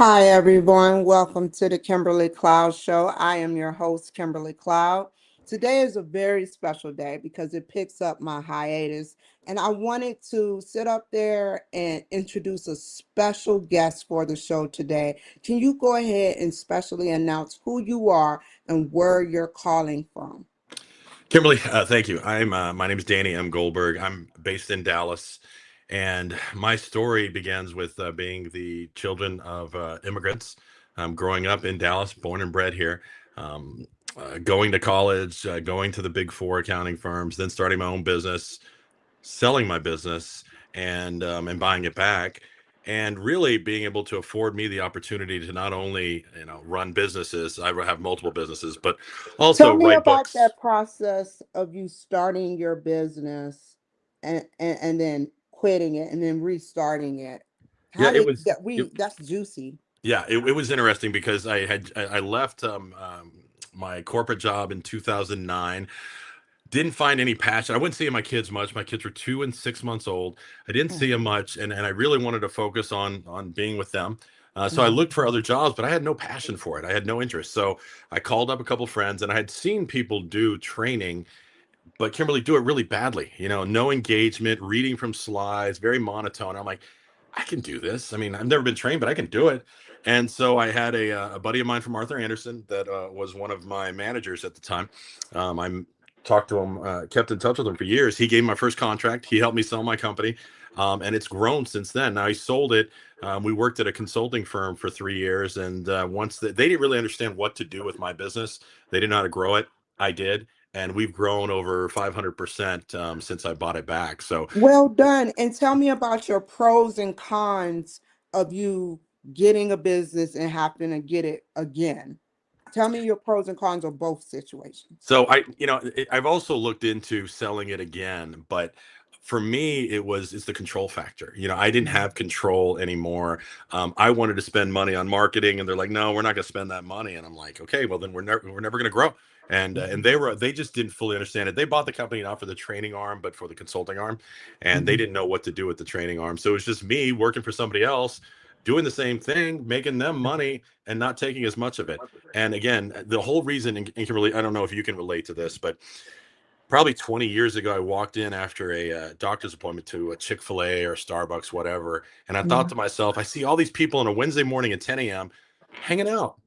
Hi, everyone. Welcome to the Kimberly Cloud Show. I am your host, Kimberly Cloud. Today is a very special day because it picks up my hiatus, and I wanted to sit up there and introduce a special guest for the show today. Can you go ahead and specially announce who you are and where you're calling from? Kimberly, thank you. My name is Danny M Goldberg. I'm based in Dallas, and my story begins with being the children of immigrants. Growing up in Dallas, born and bred here, um, going to college, going to the big four accounting firms, then starting my own business, selling my business, and buying it back, and really being able to afford me the opportunity to not only run businesses. I have multiple businesses, but also Tell me write about books. that process of you starting your business and then quitting it and then restarting it. Yeah, How it did was. that that's juicy. Yeah, it was interesting because I left my corporate job in 2009. Didn't find any passion. I wouldn't see my kids much. My kids were 2 and 6 months old. I didn't see them Mhm, much, and I really wanted to focus on being with them. So I mhm, looked for other jobs, but I had no passion for it. I had no interest. So I called up a couple friends, and I had seen people do training, but Kimberly do it really badly. No engagement, reading from slides, very monotone. I'm like, I can do this. I mean, I've never been trained, but I can do it. And so I had a buddy of mine from Arthur Anderson that was one of my managers at the time. I talked to him, kept in touch with him for years. He gave me my first contract. He helped me sell my company, and it's grown since then. Now he sold it. We worked at a consulting firm for 3 years, and once they didn't really understand what to do with my business, they didn't know how to grow it. I did, and we've grown over 500% since I bought it back. So Well done. And tell me about your pros and cons of you getting a business and having to get it again. Tell me your pros and cons of both situations. So I've also looked into selling it again, but for me, it's the control factor. I didn't Mhm, have control anymore. I wanted to spend money on marketing, and they're like, "No, we're not going to spend that money." And I'm like, "Okay, well then we're never going to grow." And mhm, they just didn't fully understand it. They bought the company not for the training arm, but for the consulting arm, and they mhm, didn't know what to do with the training arm. So it was just me working for somebody else, doing the same thing, making them money, and not taking as much of it. And again, the whole reason, and Kimberly, I don't know if you can relate to this, but probably 20 years ago, I walked in after a doctor's appointment to a Chick-fil-A or Starbucks, whatever. And I thought mhm. to myself, I see all these people on a Wednesday morning at 10 a.m. hanging out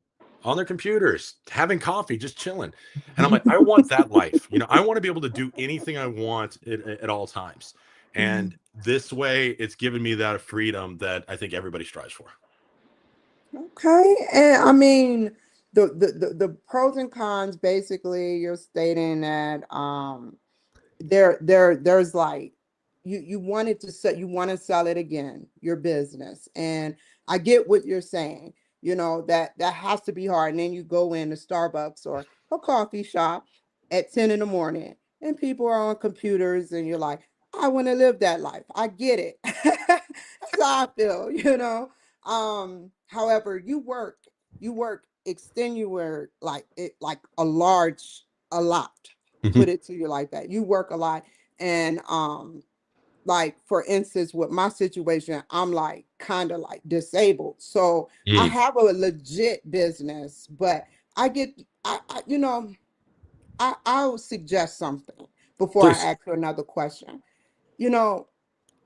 on their computers, having coffee, just chilling. And I'm like, I want that life. I want to be able to do anything I want at all times. And this way, it's given me that freedom that I think everybody strives for. Okay. And I mean, the pros and cons, basically you're stating that there's like you wanted to sell, you want to sell it again, your business. And I get what you're saying, that has to be hard. And then you go into Starbucks or a coffee shop at 10 in the morning and people are on computers and you're like, I want to live that life. I get it. That's how I feel. However, you work extenuate, like it, like a lot, put Mhm. it to you like that. You work a lot. And like for instance, with my situation, I'm like kind of like disabled. So I Mm. have a legit business, but I get I'll suggest something before I Please. ask you another question. You know,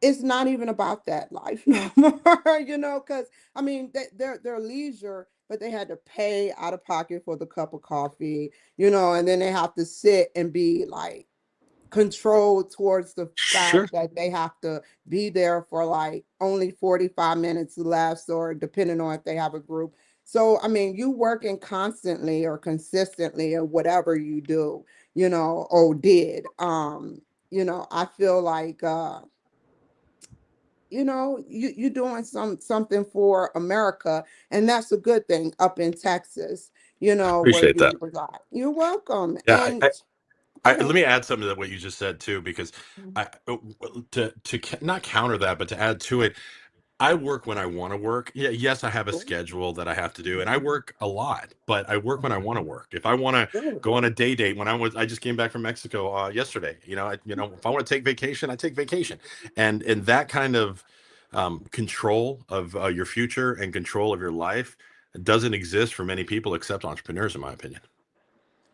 it's not even about that life no more, because I mean they're leisure, but they had to pay out of pocket for the cup of coffee, and then they have to sit and be like controlled towards the Sure. fact that they have to be there for like only 45 minutes less, or depending on if they have a group. So I mean, you working constantly or consistently or whatever you do, or did, I feel like you're doing something for America, and that's a good thing up in Texas, where Appreciate that. you reside. You're welcome. Yeah, And go let ahead. me add something to what you just said too, because not counter that, but to add to it, I work when I want to work. Yeah, yes, I have a schedule that I have to do, and I work a lot, but I work when I want to work. If I want to Good. go on a day date, I just came back from Mexico yesterday. If I want to take vacation, I take vacation, and that kind of control of your future and control of your life doesn't exist for many people except entrepreneurs, in my opinion.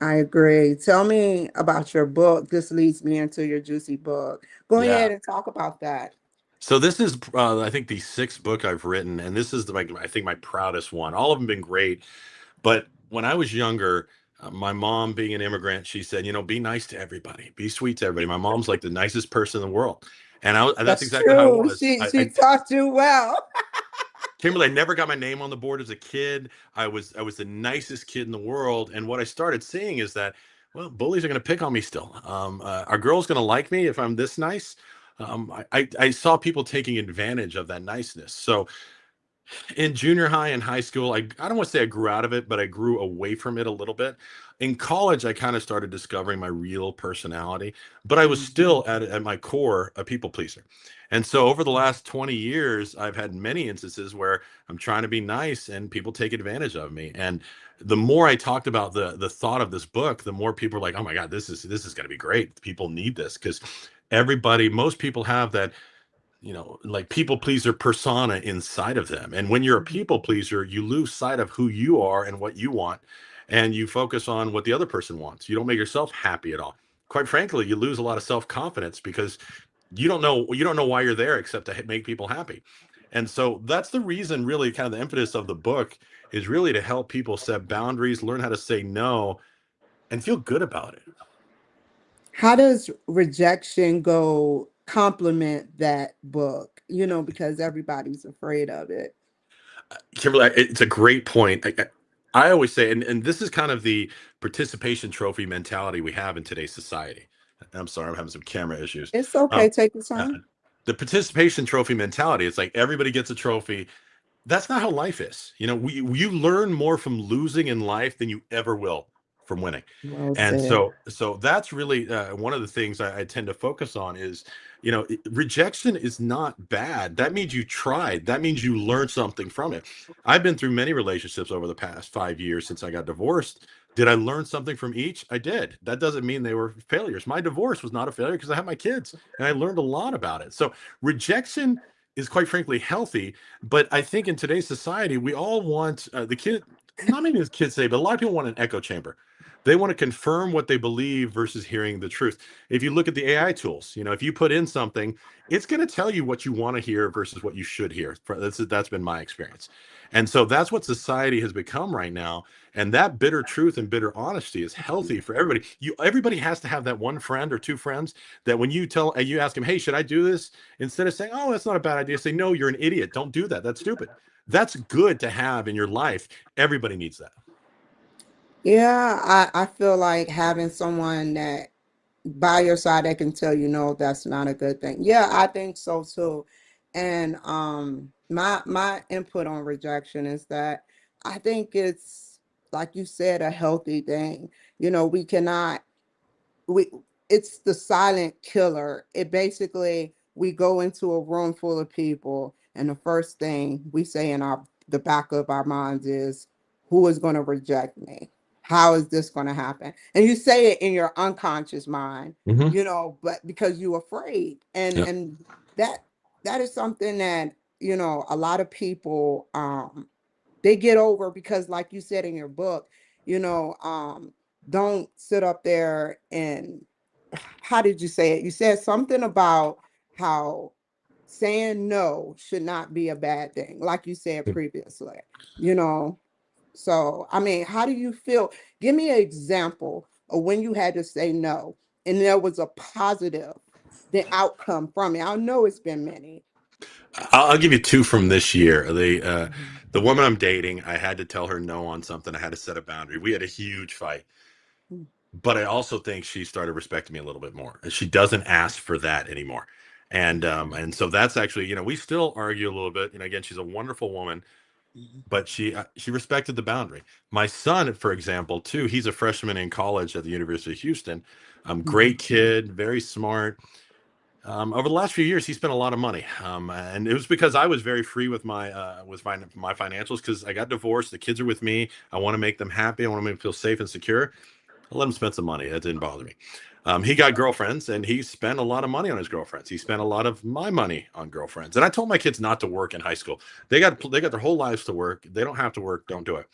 I agree. Tell me about your book. This leads me into your juicy book. Go Yeah. ahead and talk about that. So this is, I think, the sixth book I've written, and this is I think my proudest one. All of them been great, but when I was younger, my mom, being an immigrant, she said, "Be nice to everybody, be sweet to everybody." My mom's like the nicest person in the world, and that's That's exactly how I true. was. She taught you well. Kimberly, I never got my name on the board as a kid. I was the nicest kid in the world, and what I started seeing is that, well, bullies are going to pick on me still. Are girls going to like me if I'm this nice? I saw people taking advantage of that niceness. So in junior high and high school, I don't want to say I grew out of it, but I grew away from it a little bit. In college, I kind of started discovering my real personality, but I was Mhm. still at my core a people pleaser. And so over the last 20 years, I've had many instances where I'm trying to be nice and people take advantage of me. And the more I talked about the thought of this book, the more people are like, "Oh my God, this is going to be great. People need this," because most people have that, like, people pleaser persona inside of them. And when you're a people pleaser, you lose sight of who you are and what you want, and you focus on what the other person wants. You don't make yourself happy at all. Quite frankly, you lose a lot of self-confidence because you don't know why you're there except to make people happy. And so that's the reason, really, kind of the impetus of the book is really to help people set boundaries, learn how to say no, and feel good about it. How does rejection go complement that book? Because everybody's afraid of it. Kimberly, it's a great point. I always say, and this is kind of the participation trophy mentality we have in today's society. I'm sorry, I'm having some camera issues. It's Um, okay. Take your uh, time. the participation trophy mentality, it's like everybody gets a trophy. That's not how life is. You learn more from losing in life than you ever will from winning. Well And said. so that's really one of the things I tend to focus on is, rejection is not bad. That means you tried. That means you learned something from it. I've been through many relationships over the past 5 years since I got divorced. Did I learn something from each? I did. That doesn't mean they were failures. My divorce was not a failure because I have my kids and I learned a lot about it. So rejection is, quite frankly, healthy. But I think in today's society, we all want the kid, not many of the kids say, but a lot of people want an echo chamber. They want to confirm what they believe versus hearing the truth. If you look at the AI tools, if you put in something, it's going to tell you what you want to hear versus what you should hear. That's been my experience. And so that's what society has become right now. And that bitter truth and bitter honesty is healthy for everybody. Everybody has to have that one friend or two friends that when you ask them, "Hey, should I do this?" Instead of saying, "Oh, that's not a bad idea," say, "No, you're an idiot. Don't do that. That's stupid." That's good to have in your life. Everybody needs that. Yeah, I feel like having someone that by your side that can tell you no, that's not a good thing. Yeah, I think so too. And my input on rejection is that I think it's, like you said, a healthy thing. We cannot we it's the silent killer. It basically, we go into a room full of people and the first thing we say in our the back of our minds is, who is going to reject me? How is this going to happen? And you say it in your unconscious mind, Hmm. but because you're afraid. and Yeah. and that that is something that, a lot of people they get over, because like you said in your book, you know don't sit up there and, how did you say it? You said something about how saying no should not be a bad thing, like you said previously, you know so I mean, how do you feel? Give me an example of when you had to say no and there was a positive the outcome from it. I know it's been many. I'll give you two from this year. Mhm. The woman I'm dating, I had to tell her no on something. I had to set a boundary. We had a huge fight, but I also think she started respecting me a little bit more. And she doesn't ask for that anymore. And so that's actually, we still argue a little bit. Again, she's a wonderful woman, but she respected the boundary. My son, for example, too, he's a freshman in college at the University of Houston. Great kid, very smart. Over the last few years, he spent a lot of money, and it was because I was very free with my financials because I got divorced. The kids are with me. I want to make them happy. I want to make them feel safe and secure. I let him spend some money. That didn't bother me. He got girlfriends, and he spent a lot of money on his girlfriends. He spent a lot of my money on girlfriends. And I told my kids not to work in high school. They got their whole lives to work. They don't have to work. Don't do it.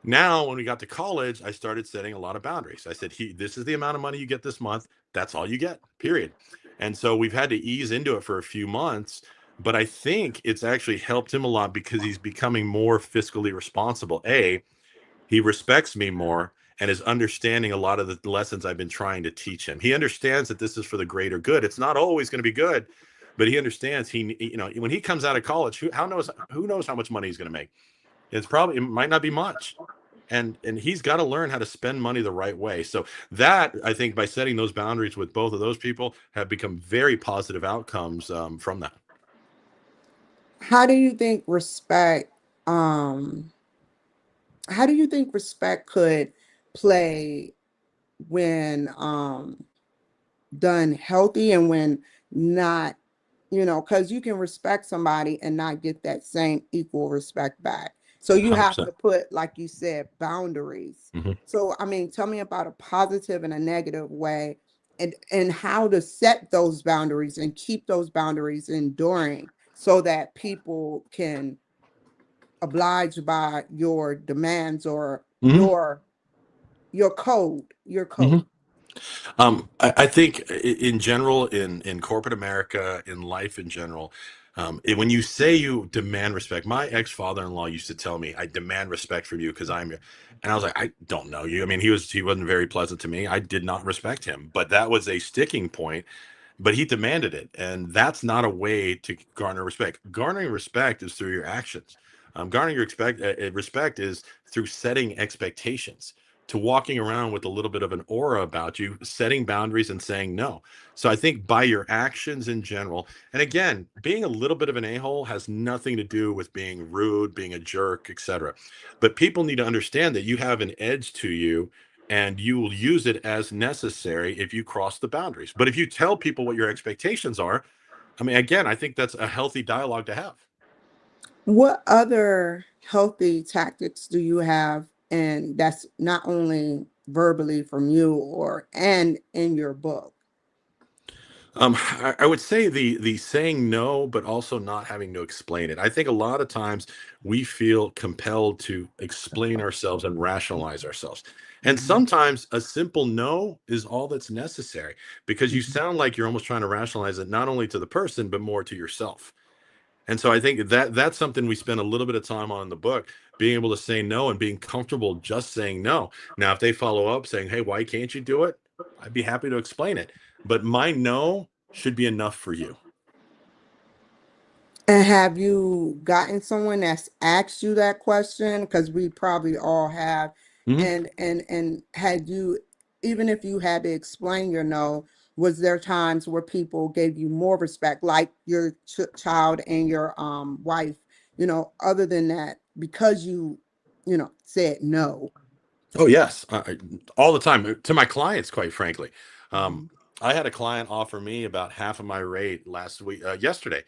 Now, when we got to college, I started setting a lot of boundaries. I said, this is the amount of money you get this month. That's all you get, period. And so we've had to ease into it for a few months. But I think it's actually helped him a lot because he's becoming more fiscally responsible. He respects me more and is understanding a lot of the lessons I've been trying to teach him. He understands that this is for the greater good. It's not always going to be good, but he understands when he comes out of college, who knows how much money he's going to make. It might not be much. And he's got to learn how to spend money the right way. So that, I think, by setting those boundaries with both of those people, have become very positive outcomes from that. How do you think um respect could play when done healthy and when not, because you can respect somebody and not get that same equal respect back. So you have 100%. to put, like you said, boundaries. Hmm. So, I mean, tell me about a positive and a negative way, and how to set those boundaries and keep those boundaries enduring so that people can oblige by your demands or Hmm. your Hmm. code. I think in general, in corporate America, in life in general, when you say you demand respect, my ex-father-in-law used to tell me, "I demand respect from you because I'm," and I was like, "I don't know you." I mean, he wasn't very pleasant to me. I did not respect him, but that was a sticking point. But he demanded it, and that's not a way to garner respect. Garnering respect is through your actions. Garnering respect is through setting expectations, to walking around with a little bit of an aura about you, setting boundaries and saying no. So I think by your actions in general, and again, being a little bit of an a-hole has nothing to do with being rude, being a jerk, etc. But people need to understand that you have an edge to you, and you will use it as necessary if you cross the boundaries. But if you tell people what your expectations are, I mean, again, I think that's a healthy dialogue to have. What other healthy tactics do you have, and that's not only verbally from you or and in your book? I would say the saying no, but also not having to explain it. I think a lot of times we feel compelled to explain ourselves and rationalize ourselves. And Mhm, sometimes a simple no is all that's necessary, because you mhm. sound like you're almost trying to rationalize it not only to the person, but more to yourself. And so I think that that's something we spend a little bit of time on in the book, being able to say no and being comfortable just saying no. Now, if they follow up saying, "Hey, why can't you do it?" I'd be happy to explain it. But my no should be enough for you. And have you gotten someone that's asked you that question? Because we probably all have. Mhm. And had you, even if you had to explain your no, was there times where people gave you more respect, like your child and your wife, other than that, because you said no? Oh, yes, all the time, to my clients, quite frankly. Um, Mhm, I had a client offer me about half of my rate yesterday,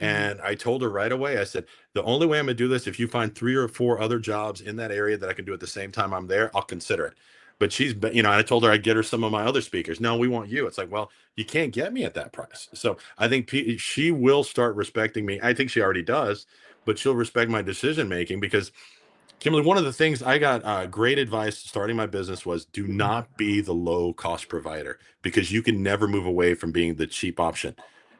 mhm. and I told her right away. I said, "The only way I'm going to do this, if you find 3 or 4 other jobs in that area that I can do at the same time I'm there, I'll consider it." But I told her I'd get her some of my other speakers. No, we want you. It's like, well, you can't get me at that price. So I think she will start respecting me. I think she already does, but she'll respect my decision making because, Kimberly, one of the things I got great advice starting my business was, do not be the low cost provider, because you can never move away from being the cheap option.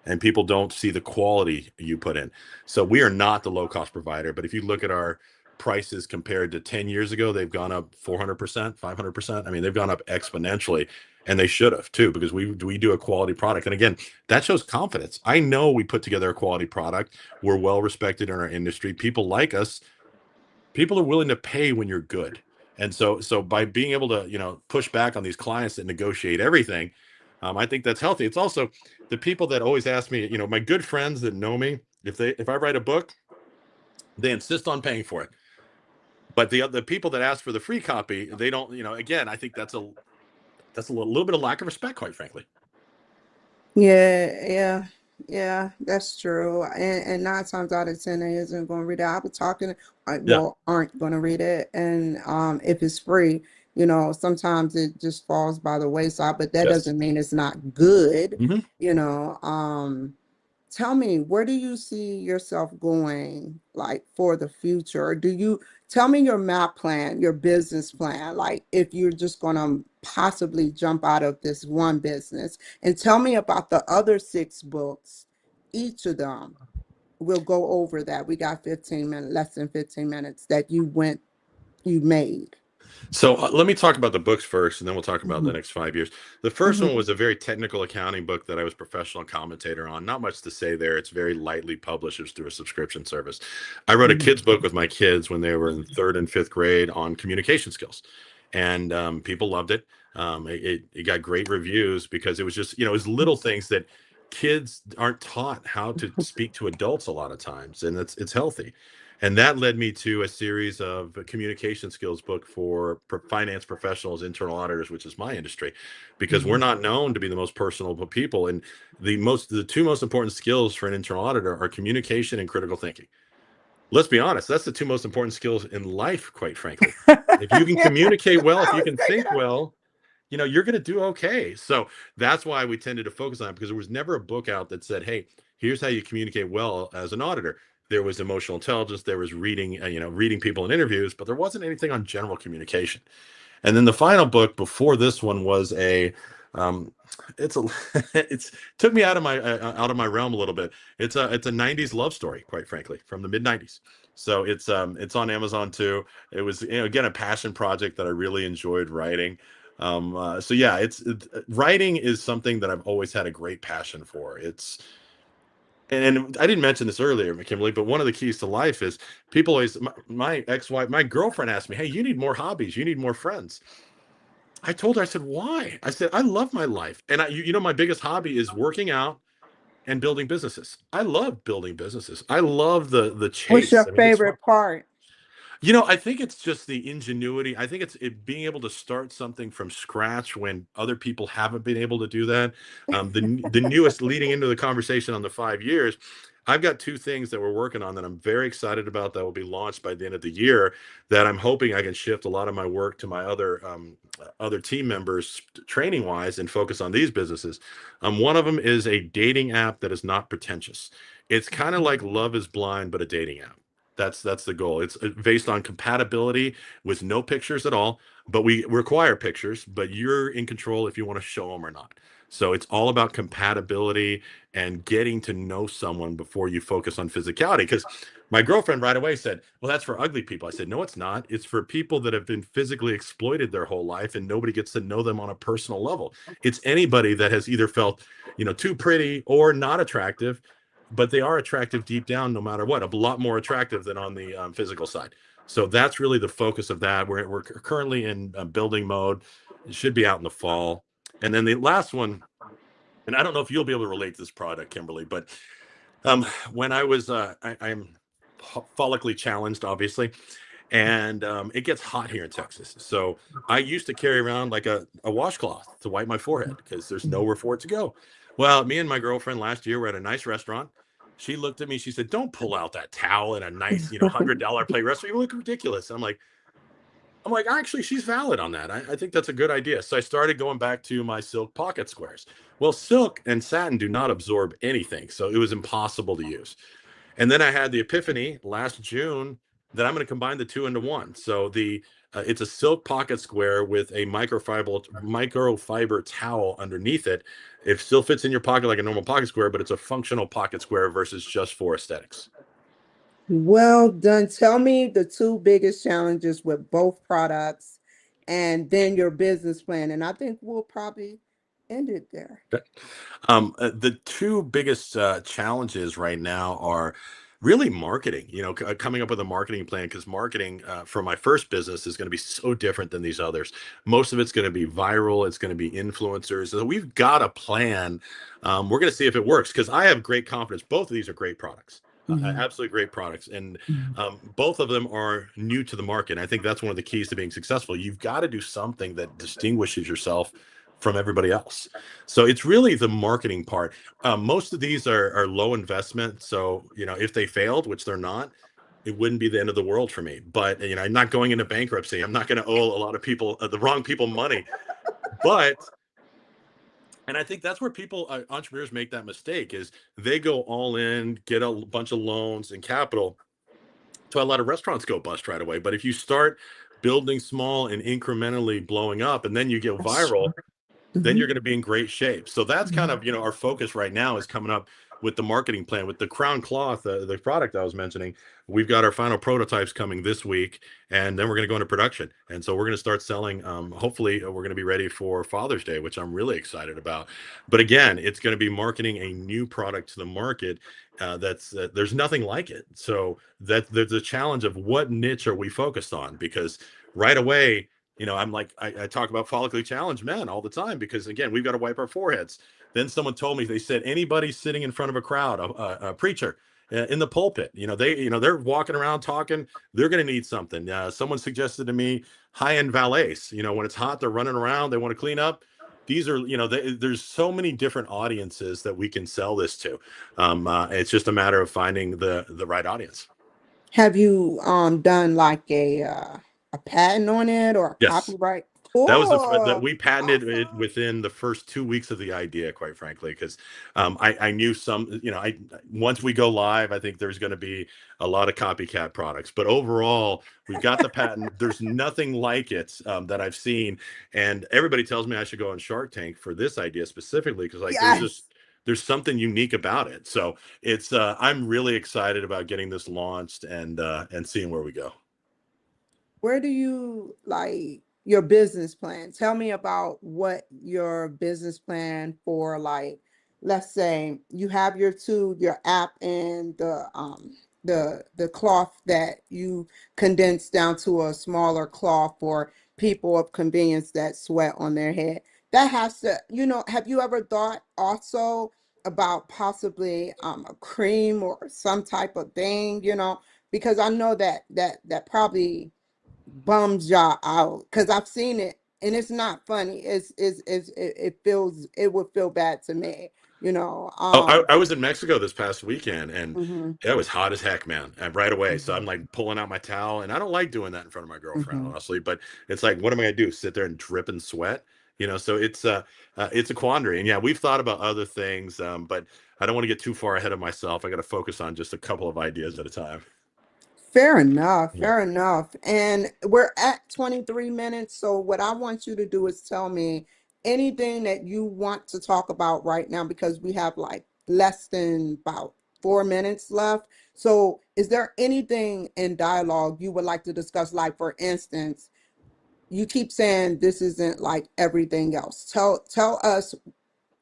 And people don't see the quality you put in. So we are not the low cost provider. But if you look at our prices compared to 10 years ago, they've gone up 400%, 500%. I mean, they've gone up exponentially, and they should have too, because we do a quality product. And again, that shows confidence. I know we put together a quality product. We're well respected in our industry. People like us. People are willing to pay when you're good. And so by being able to push back on these clients that negotiate everything, I think that's healthy. It's also the people that always ask me, my good friends that know me, if I write a book, they insist on paying for it. But the people that ask for the free copy, they don't. Again, I think that's a little bit of lack of respect, quite frankly. Yeah, yeah, yeah, that's true. And 9 times out of 10, they isn't going to read it. I was talking, Yeah. well, aren't going to read it. And if it's free, sometimes it just falls by the wayside, but that Yes. doesn't mean it's not good. Mhm. you know Tell me, where do you see yourself going, like, for the future? Or do you tell me your map plan, your business plan, like if you're just going to possibly jump out of this one business, and tell me about the other six books, each of them. We'll go over that. We got 15 minutes, less than 15 minutes that you made. So let me talk about the books first, and then we'll talk about the Mhm, next 5 years. The first one mhm, was a very technical accounting book that I was professional commentator on. Not much to say there. It's very lightly published. It's through a subscription service. I wrote a mhm, kids book with my kids when they were in third and fifth grade on communication skills, and people loved it. It got great reviews because it was just, it was little things that kids aren't taught how to speak to adults a lot of times, and it's healthy. And that led me to a series of communication skills book for finance professionals, internal auditors, which is my industry, because we're mhm. not known to be the most personable people. And the two most important skills for an internal auditor are communication and critical thinking. Let's be honest, that's the two most important skills in life, quite frankly. If you can Yeah, communicate well, if I you was can thinking think well, you're going to do okay. So that's why we tended to focus on it, because there was never a book out that said, hey, here's how you communicate well as an auditor. There was emotional intelligence, there was reading, reading people in interviews, but there wasn't anything on general communication. And then the final book before this one was um, it's a, it's took me out of my realm a little bit. It's a 90s love story, quite frankly, from the mid 90s. So it's on Amazon too. It was, again, a passion project that I really enjoyed writing. So yeah, writing is something that I've always had a great passion for. And I didn't mention this earlier, McKinley, but one of the keys to life is people always, my ex-wife, my girlfriend asked me, hey, you need more hobbies, you need more friends. I told her, I said, why? I said, I love my life. And my biggest hobby is working out and building businesses. I love building businesses. I love the what's chase. your I mean, it's fun. favorite part? I think it's just the ingenuity. I think being able to start something from scratch when other people haven't been able to do that. The newest, leading into the conversation on the 5 years, I've got two things that we're working on that I'm very excited about that will be launched by the end of the year. That I'm hoping I can shift a lot of my work to my other team members, training wise, and focus on these businesses. One of them is a dating app that is not pretentious. It's kind of like Love Is Blind, but a dating app. That's the goal. It's based on compatibility with no pictures at all, but we require pictures, but you're in control if you want to show them or not. So it's all about compatibility and getting to know someone before you focus on physicality. Because my girlfriend right away said, well, that's for ugly people. I said, no, it's not. It's for people that have been physically exploited their whole life and nobody gets to know them on a personal level. It's anybody that has either felt, too pretty or not attractive, but they are attractive deep down no matter what, a lot more attractive than on the physical side. So that's really the focus of that. We're currently in building mode. It should be out in the fall. And then the last one, and I don't know if you'll be able to relate to this product, Kimberly, but when I was, I'm follically challenged, obviously, and it gets hot here in Texas. So I used to carry around like a washcloth to wipe my forehead because there's nowhere for it to go. Well, me and my girlfriend last year were at a nice restaurant. She looked at me. She said, "Don't pull out that towel in a nice, $100 plate restaurant. You look ridiculous." And I'm like, actually, she's valid on that. I think that's a good idea. So I started going back to my silk pocket squares. Well, silk and satin do not absorb anything, so it was impossible to use. And then I had the epiphany last June that I'm going to combine the two into one. So it's a silk pocket square with a microfiber towel underneath it. It still fits in your pocket like a normal pocket square, but it's a functional pocket square versus just for aesthetics. Well done. Tell me the two biggest challenges with both products, and then your business plan. And I think we'll probably end it there. The two biggest challenges right now are really marketing. Coming up with a marketing plan, because marketing for my first business is going to be so different than these others. Most of it's going to be viral. It's going to be influencers. So we've got a plan. We're going to see if it works because I have great confidence. Both of these are great products. Mhm, Absolutely great products, and mhm, both of them are new to the market. And I think that's one of the keys to being successful. You've got to do something that distinguishes yourself from everybody else. So it's really the marketing part. Most of these are low investment. So, if they failed, which they're not, it wouldn't be the end of the world for me. But I'm not going into bankruptcy. I'm not going to owe a lot of people, the wrong people, money. But and I think that's where people, entrepreneurs, make that mistake is they go all in, get a bunch of loans and capital. So a lot of restaurants go bust right away. But if you start building small and incrementally blowing up, and then you get That's viral, true. then Mhm. you're going to be in great shape. So that's kind Mhm. of, our focus right now is coming up with the marketing plan with the crown cloth, the product I was mentioning. We've got our final prototypes coming this week, and then we're going to go into production. And so we're going to start selling. Hopefully, we're going to be ready for Father's Day, which I'm really excited about. But again, it's going to be marketing a new product to the market. That's there's nothing like it. So that there's a challenge of what niche are we focused on, because right away, I'm like, I talk about follically challenged men all the time because, again, we've got to wipe our foreheads. Then someone told me, they said, anybody sitting in front of a crowd, a preacher in the pulpit, they're walking around talking, they're going to need something. Someone suggested to me high-end valets, when it's hot, they're running around, they want to clean up. These are, there's so many different audiences that we can sell this to. It's just a matter of finding the right audience. Have you done like a patent on it or a Yes. copyright? That was that Cool. we patented it Awesome. within the first 2 weeks of the idea, quite frankly, because I knew some, I once we go live, I think there's going to be a lot of copycat products. But overall, we've got the patent. There's nothing like it that I've seen, and everybody tells me I should go on Shark Tank for this idea specifically because, like, Yes. there's something unique about it. So it's I'm really excited about getting this launched and seeing where we go. Where do you like your business plan? Tell me about what your business plan for like, let's say you have your app and the cloth that you condense down to a smaller cloth for people of convenience that sweat on their head. That has to, have you ever thought also about possibly a cream or some type of thing, because I know that probably bums y'all out because I've seen it and it's not funny. It would feel bad to me, you know. Oh, Um, I was in Mexico this past weekend, and mhm, it was hot as heck, man. And right away, so I'm mhm, like pulling out my towel, and I don't like doing that in front of my girlfriend, mhm. honestly. But it's like, what am I gonna do? Sit there and drip and sweat? So it's a quandary. And yeah, we've thought about other things, but I don't want to get too far ahead of myself. I got to focus on just a couple of ideas at a time. Fair enough, Yeah. fair enough. And we're at 23 minutes. So what I want you to do is tell me anything that you want to talk about right now because we have like less than about 4 minutes left. So is there anything in dialogue you would like to discuss? Like for instance, you keep saying this isn't like everything else. Tell us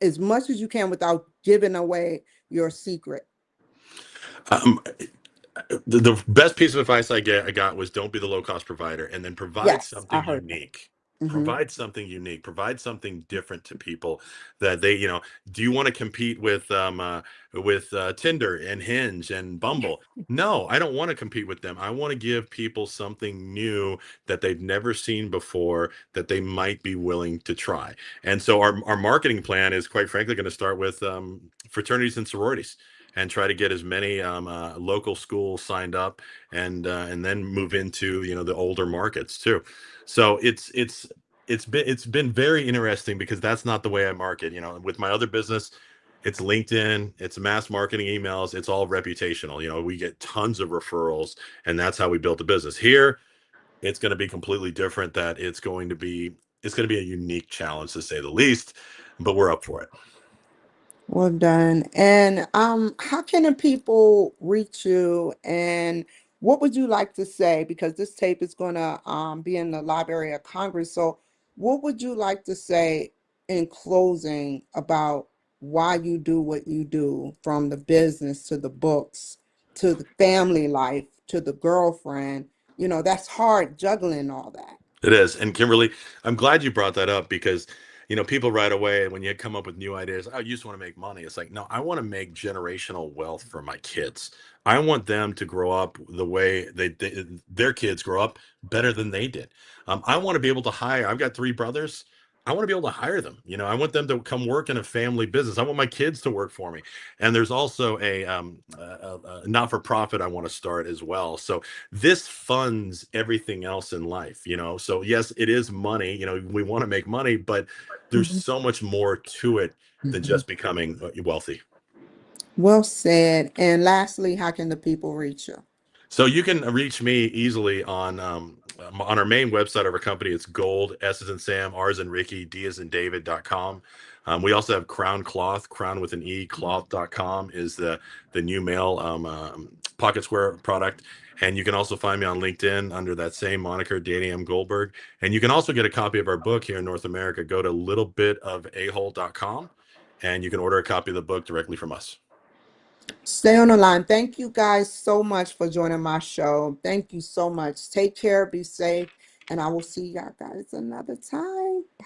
as much as you can without giving away your secret. Um, the best piece of advice I got was don't be the low cost provider, and then provide Yes, I something heard that. unique. Hmm. Provide something different to people that they, do you want to compete with Tinder and Hinge and Bumble? No, I don't want to compete with them. I want to give people something new that they've never seen before that they might be willing to try. And so our marketing plan is, quite frankly, going to start with fraternities and sororities, and try to get as many local schools signed up, and then move into the older markets too. So it's been very interesting because that's not the way I market. With my other business, it's LinkedIn, it's mass marketing emails, it's all reputational. We get tons of referrals, and that's how we built the business. Here, it's going to be completely different. That it's going to be a unique challenge, to say the least, but we're up for it. Well done. And how can the people reach you and what would you like to say? Because this tape is gonna be in the Library of Congress. So what would you like to say in closing about why you do what you do, from the business to the books to the family life to the girlfriend? That's hard juggling all that. It is. And Kimberly, I'm glad you brought that up because, people right away, when you come up with new ideas, oh, you just want to make money. It's like, no, I want to make generational wealth for my kids. I want them to grow up the way their kids grow up better than they did. I want to be able to hire, I've got three brothers. I want to be able to hire them. I want them to come work in a family business. I want my kids to work for me. And there's also a not-for-profit I want to start as well. So this funds everything else in life. So yes, it is money. We want to make money, but there's Mhm, so much more to it than mhm. just becoming wealthy. Well said. And lastly, how can the people reach you? So you can reach me easily on our main website of our company. It's Gold, S as in Sam, R as in Ricky, D as in David.com. We also have Crown Cloth, crown with an E, cloth.com is the new male pocket square product. And you can also find me on LinkedIn under that same moniker, Danny M Goldberg. And you can also get a copy of our book here in North America. Go to littlebitofahole.com and you can order a copy of the book directly from us. Stay on the line. Thank you guys so much for joining my show. Thank you so much. Take care, be safe, and I will see y'all guys another time. Bye.